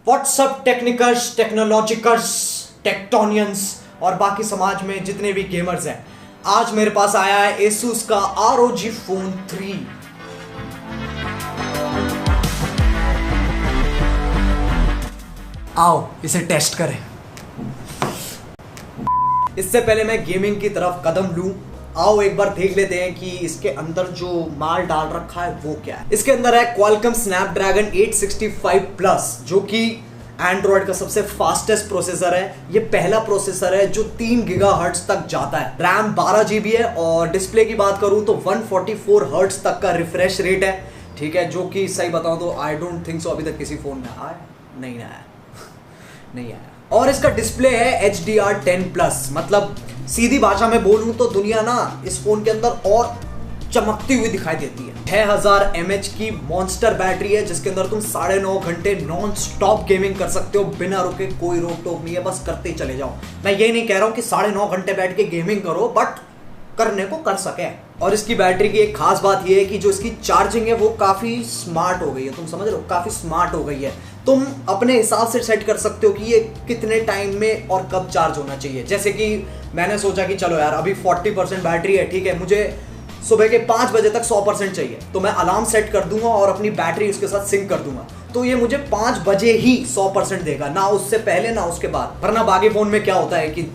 WhatsApp टेक्निकर्स, टेक्नोलॉजिकर्स, टेक्टोनियंस और बाकी समाज में जितने भी गेमर्स हैं, आज मेरे पास आया है एसूस का ROG Phone 3। आओ इसे टेस्ट करें। इससे पहले मैं गेमिंग की तरफ कदम लूं, आओ एक बार देख लेते हैं कि इसके अंदर जो माल डाल रखा है वो क्या है। इसके अंदर है Qualcomm Snapdragon 865 Plus, जो कि एंड्रॉइड का सबसे फास्टेस्ट प्रोसेसर है। ये पहला प्रोसेसर है जो 3 गीगाहर्ट्ज तक जाता है। रैम 12 GB है और डिस्प्ले की बात करूं तो 144 हर्ट्ज तक का रिफ्रेश रेट है, ठीक है, जो कि सही बताऊं तो आई डोंट थिंक सो अभी तक किसी फोन में आया नहीं आया नहीं आया। और इसका डिस्प्ले है HDR10+, मतलब सीधी भाषा में बोलूं तो दुनिया ना इस फोन के अंदर और चमकती हुई दिखाई देती है। 6000 mAh की मॉन्स्टर बैटरी है जिसके अंदर तुम 9.5 घंटे नॉन स्टॉप गेमिंग कर सकते हो बिना रुके, कोई रोक टोक नहीं है, बस करते ही चले जाओ। मैं ये नहीं कह रहा हूं कि 9.5 घंटे बैठ के गेमिंग करो, बट करने को कर सके। और इसकी बैटरी की एक खास बात यह है कि जो इसकी चार्जिंग है वो काफी स्मार्ट हो गई है। तुम समझ रहे हो, काफी स्मार्ट हो गई है। तुम अपने हिसाब से सेट कर सकते हो कि ये कितने टाइम में और कब चार्ज होना चाहिए। जैसे कि मैंने सोचा कि चलो यार अभी 40% बैटरी है, ठीक है, मुझे सुबह के 5 बजे तक 100% चाहिए, तो मैं अलार्म सेट कर दूंगा और अपनी बैटरी उसके साथ सिंक कर दूंगा, तो ये मुझे 5 बजे ही 100% देगा, ना उससे पहले ना उसके बाद। वरना बाकी फोन में क्या होता है कि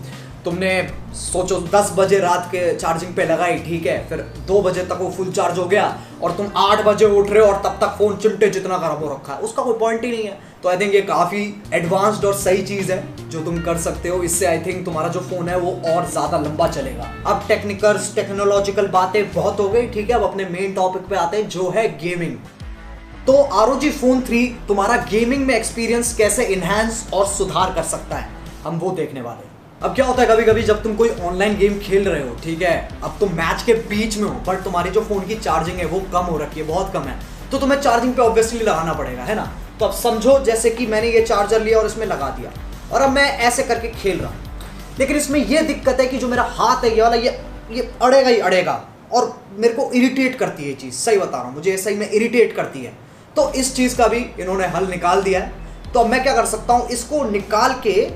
तुमने सोचो 10 बजे रात के चार्जिंग पे लगाई, ठीक है, फिर 2 बजे तक वो फुल चार्ज हो गया और तुम 8 बजे उठ रहे हो और तब तक फोन चिंटे जितना खराब हो रखा है, उसका कोई पॉइंट ही नहीं है। तो आई थिंक ये काफी एडवांस्ड और सही चीज है जो तुम कर सकते हो। इससे आई थिंक तुम्हारा जो फोन है वो और ज्यादा लंबा चलेगा। अब टेक्निकल्स, टेक्नोलॉजिकल बातें बहुत हो गई, ठीक है, अब अपने मेन टॉपिक पे आते हैं जो है गेमिंग। तो ROG Phone 3 तुम्हारा गेमिंग में एक्सपीरियंस कैसे इनहैंस और सुधार कर सकता है, हम वो देखने वाले हैं। अब क्या होता है कभी कभी जब तुम कोई ऑनलाइन गेम खेल रहे हो, ठीक है, अब तुम मैच के बीच में हो बट तुम्हारी जो फोन की चार्जिंग है वो कम हो रखी है, बहुत कम है, तो तुम्हें चार्जिंग पे ऑब्वियसली लगाना पड़ेगा, है ना। तो अब समझो जैसे कि मैंने ये चार्जर लिया और इसमें लगा दिया और अब मैं ऐसे करके खेल रहा हूँ, लेकिन इसमें ये दिक्कत है कि जो मेरा हाथ है ये वाला, ये अड़ेगा ही अड़ेगा और मेरे को इरिटेट करती है ये चीज़, सही बता रहा हूँ, मुझे सही में इरिटेट करती है। तो इस चीज़ का भी इन्होंने हल निकाल दिया है। तो अब मैं क्या कर सकता हूँ, इसको निकाल के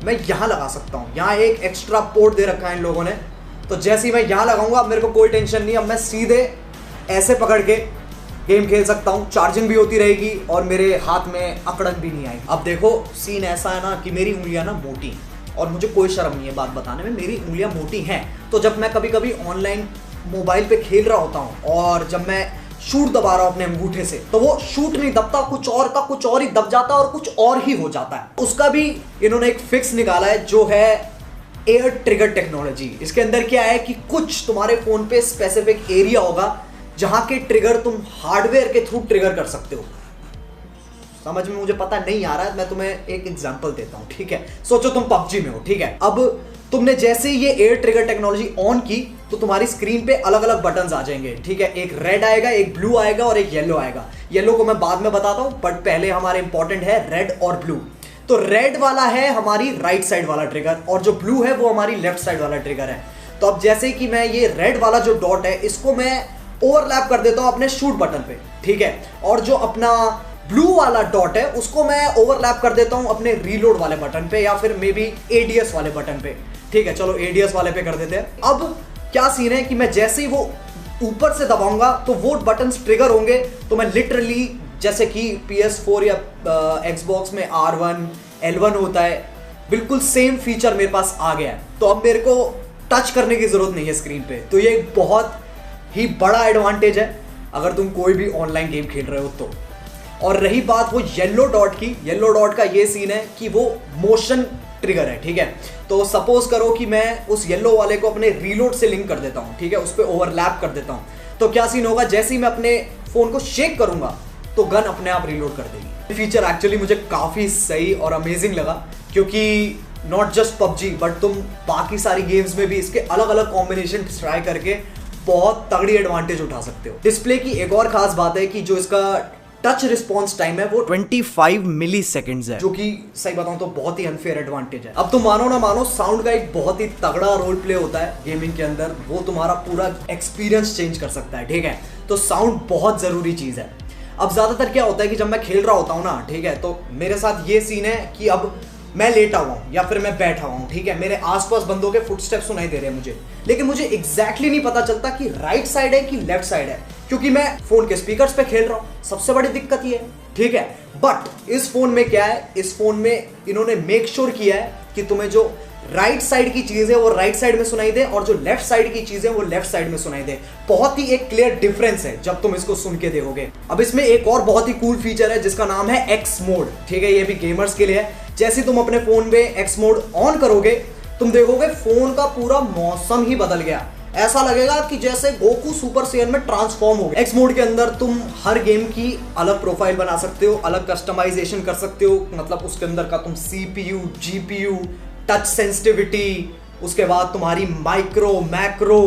मैं यहाँ लगा सकता हूँ। यहाँ एक एक्स्ट्रा पोर्ट दे रखा है इन लोगों ने, तो जैसे ही मैं यहाँ लगाऊंगा अब मेरे को कोई टेंशन नहीं, अब मैं सीधे ऐसे पकड़ के गेम खेल सकता हूँ, चार्जिंग भी होती रहेगी और मेरे हाथ में अकड़न भी नहीं आएगी। अब देखो सीन ऐसा है ना कि मेरी उंगलियां ना मोटी हैं और मुझे कोई शर्म नहीं है बात बताने में, मेरी उंगलियां मोटी हैं। तो जब मैं कभी कभी ऑनलाइन मोबाइल पे खेल रहा होता हूँ और जब मैं शूट दबा रहा हूं अपने अंगूठे से, तो वो शूट नहीं दबता, कुछ और का कुछ और ही दब जाता है और कुछ और ही हो जाता है। उसका भी इन्होंने एक फिक्स निकाला है जो है एयर ट्रिगर टेक्नोलॉजी। इसके अंदर क्या है कि कुछ तुम्हारे फोन पे स्पेसिफिक एरिया होगा जहां के ट्रिगर तुम हार्डवेयर के थ्रू ट्रिगर कर सकते हो। समझ में मुझे पता नहीं आ रहा है, मैं तुम्हें एक एग्जांपल देता हूं, ठीक है। सोचो तुम PUBG में हो, ठीक है, अब तुमने जैसे ये एयर ट्रिगर टेक्नोलॉजी ऑन की तो तुम्हारी स्क्रीन पे अलग अलग बटन्स आ जाएंगे, ठीक है, एक रेड आएगा, एक ब्लू आएगा और एक येलो आएगा। येलो को मैं बाद में बताता हूं, बट पहले हमारे इंपॉर्टेंट है रेड और ब्लू। तो रेड वाला है हमारी राइट साइड वाला ट्रिगर और जो ब्लू है वो हमारी लेफ्ट साइड वाला ट्रिगर है। तो अब जैसे कि मैं ये रेड वाला जो डॉट है इसको मैं ओवरलैप कर देता हूं अपने शूट बटन पे, ठीक है, और जो अपना ब्लू वाला डॉट है उसको मैं ओवरलैप कर देता हूं अपने रीलोड वाले बटन पे या फिर मे बी ADS वाले बटन पे, ठीक है, चलो ADS वाले पे कर देते हैं। अब क्या सीन है कि मैं जैसे ही वो ऊपर से दबाऊंगा तो वो बटन्स ट्रिगर होंगे, तो मैं लिटरली जैसे कि PS4 या Xbox में R1 L1 होता है, बिल्कुल सेम फीचर मेरे पास आ गया है। तो अब मेरे को टच करने की जरूरत नहीं है स्क्रीन पे। तो ये एक बहुत ही बड़ा एडवांटेज है अगर तुम कोई भी ऑनलाइन गेम खेल रहे हो तो। और रही बात वो येलो डॉट की, येलो डॉट का ये सीन है कि वो मोशन ट्रिगर है, ठीक है। तो सपोज करो कि मैं उस येलो वाले को अपने रीलोड से लिंक कर देता हूँ, ठीक है, उस पर ओवरलैप कर देता हूँ, तो क्या सीन होगा, जैसे ही मैं अपने फोन को शेक करूंगा तो गन अपने आप रीलोड कर देगी। फीचर एक्चुअली मुझे काफी सही और अमेजिंग लगा, क्योंकि नॉट जस्ट PUBG बट तुम बाकी सारी गेम्स में भी इसके अलग अलग कॉम्बिनेशन ट्राई करके बहुत तगड़ी एडवांटेज उठा सकते हो। डिस्प्ले की एक और खास बात है कि जो इसका टच रिस्पॉन्स टाइम है वो 25 मिली सेकेंड्स है, जो कि सही बताऊं तो बहुत ही अनफेयर एडवांटेज है। अब तो मानो ना मानो साउंड का एक बहुत ही तगड़ा रोल प्ले होता है गेमिंग के अंदर, वो तुम्हारा पूरा एक्सपीरियंस चेंज कर सकता है, ठीक है। तो साउंड बहुत जरूरी चीज है। अब ज्यादातर क्या होता है कि जब मैं खेल रहा होता हूँ ना, ठीक है, तो मेरे साथ ये सीन है कि अब मैं लेटा हुआ हूँ या फिर मैं बैठा हुआ हूँ, ठीक है, मेरे आसपास बंदों के फुटस्टेप्स सुनाई दे रहे हैं मुझे, लेकिन मुझे एग्जैक्टली नहीं पता चलता कि राइट साइड है कि लेफ्ट साइड है, क्योंकि मैं फोन के स्पीकर्स पे खेल रहा हूँ। सबसे बड़ी दिक्कत ये है, ठीक है। बट इस फोन में क्या है, इस फोन में इन्होंने मेक श्योर किया है कि तुम्हें जो राइट साइड की चीज है वो राइट साइड में सुनाई दे और जो लेफ्ट साइड की चीज है वो लेफ्ट साइड में सुनाई दे। बहुत ही एक क्लियर डिफरेंस है जब तुम इसको सुन के देखोगे। अब इसमें एक और बहुत ही कूल फीचर है जिसका नाम है एक्स मोड, ठीक है, ये भी गेमर्स के लिए है। जैसे तुम अपने फोन में एक्स मोड ऑन करोगे, तुम देखोगे फोन का पूरा मौसम ही बदल गया। ऐसा लगेगा कि जैसे गोकू सुपर सैयन में ट्रांसफॉर्म हो गया। एक्स मोड के अंदर तुम हर गेम की अलग प्रोफाइल बना सकते हो, अलग कस्टमाइजेशन कर सकते हो, मतलब उसके अंदर का तुम CPU, GPU, टच सेंसिटिविटी, उसके बाद तुम्हारी माइक्रो, मैक्रो,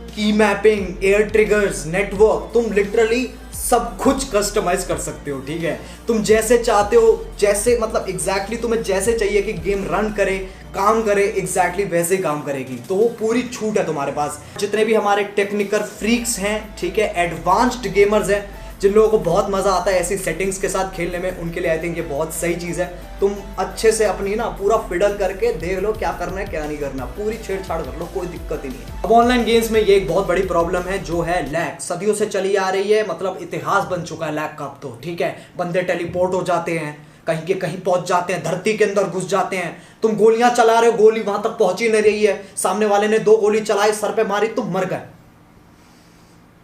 की मैपिंग, एयर ट्रिगर्स, नेटवर्क, तुम लिटरली सब कुछ कस्टमाइज कर सकते हो, ठीक है। तुम जैसे चाहते हो, जैसे मतलब एग्जैक्टली तुम्हें जैसे चाहिए कि गेम रन करे, काम करे, एग्जैक्टली वैसे ही काम करेगी। तो वो पूरी छूट है तुम्हारे पास। जितने भी हमारे टेक्निकल फ्रीक्स हैं, ठीक है, एडवांस्ड गेमर्स हैं, जिन लोगों को बहुत मजा आता है ऐसी सेटिंग्स के साथ खेलने में, उनके लिए आई थिंक ये बहुत सही चीज है। तुम अच्छे से अपनी ना पूरा फिडल करके देख लो क्या करना है क्या नहीं करना, पूरी छेड़छाड़ कर लो, कोई दिक्कत ही नहीं है। अब ऑनलाइन गेम्स में ये एक बहुत बड़ी प्रॉब्लम है जो है लैग, सदियों से चली आ रही है, मतलब इतिहास बन चुका है लैग का अब तो, ठीक है। बंदे टेलीपोर्ट हो जाते हैं, कहीं के कहीं पहुंच जाते हैं, धरती के अंदर घुस जाते हैं। तुम गोलियां चला रहे हो, गोली वहां तक पहुंच ही नहीं रही है, सामने वाले ने 2 गोली चलाई, सर पे मारी, तुम मर गए।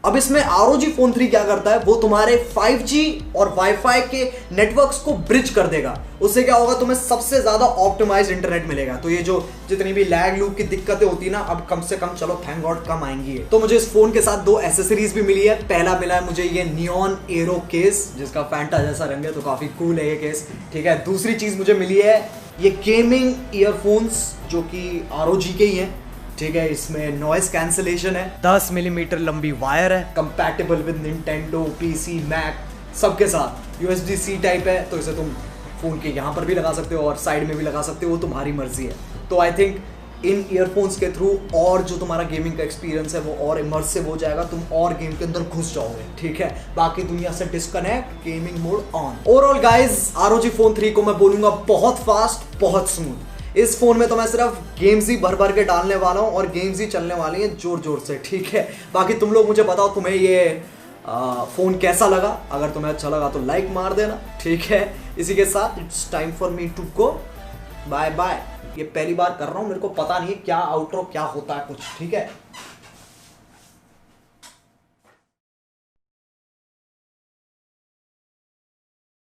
अब इसमें ROG Phone 3 क्या करता है, वो तुम्हारे 5G और वाईफाई के नेटवर्क्स को ब्रिज कर देगा। उससे क्या होगा, तुम्हें सबसे ज्यादा ऑप्टिमाइज्ड इंटरनेट मिलेगा। तो ये जो जितनी भी लैग लूप की दिक्कतें होती है ना, अब कम से कम चलो थैंक गॉड कम आएंगी। तो मुझे इस फोन के साथ 2 एसेसरीज भी मिली है। पहला मिला है मुझे ये नियॉन एरो केस, जिसका फैंटा जैसा रंग है, तो काफी कूल है ये केस, ठीक है। दूसरी चीज मुझे मिली है ये गेमिंग ईयरफोन्स, जो कि ROG के ही हैं, ठीक है। इसमें नॉइस कैंसिलेशन है, 10 मिलीमीटर लंबी वायर है, compatible with Nintendo, PC, Mac सबके साथ। USB-C टाइप है, तो इसे तुम फोन के यहाँ पर भी लगा सकते हो और साइड में भी लगा सकते हो, वो तुम्हारी मर्जी है। तो आई थिंक इन ईयरफोन्स के थ्रू और जो तुम्हारा गेमिंग का एक्सपीरियंस है वो और इमर्सिव हो जाएगा, तुम और गेम के अंदर घुस जाओगे, ठीक है। बाकी दुनिया से disconnect, gaming mode on. Overall guys, ROG Phone 3 को मैं बोलूंगा बहुत फास्ट, बहुत स्मूथ। इस फोन में तो मैं सिर्फ गेम्स ही भर भर के डालने वाला हूँ और गेम्स ही चलने वाली हैं जोर जोर से, ठीक है। बाकी तुम लोग मुझे बताओ तुम्हें ये फोन कैसा लगा। अगर तुम्हें अच्छा लगा तो लाइक मार देना, ठीक है। इसी के साथ it's time for me to go, bye bye. ये पहली बार कर रहा हूँ, मेरे को पता नहीं है क्या आउटरो क्या होता है कुछ, ठीक है।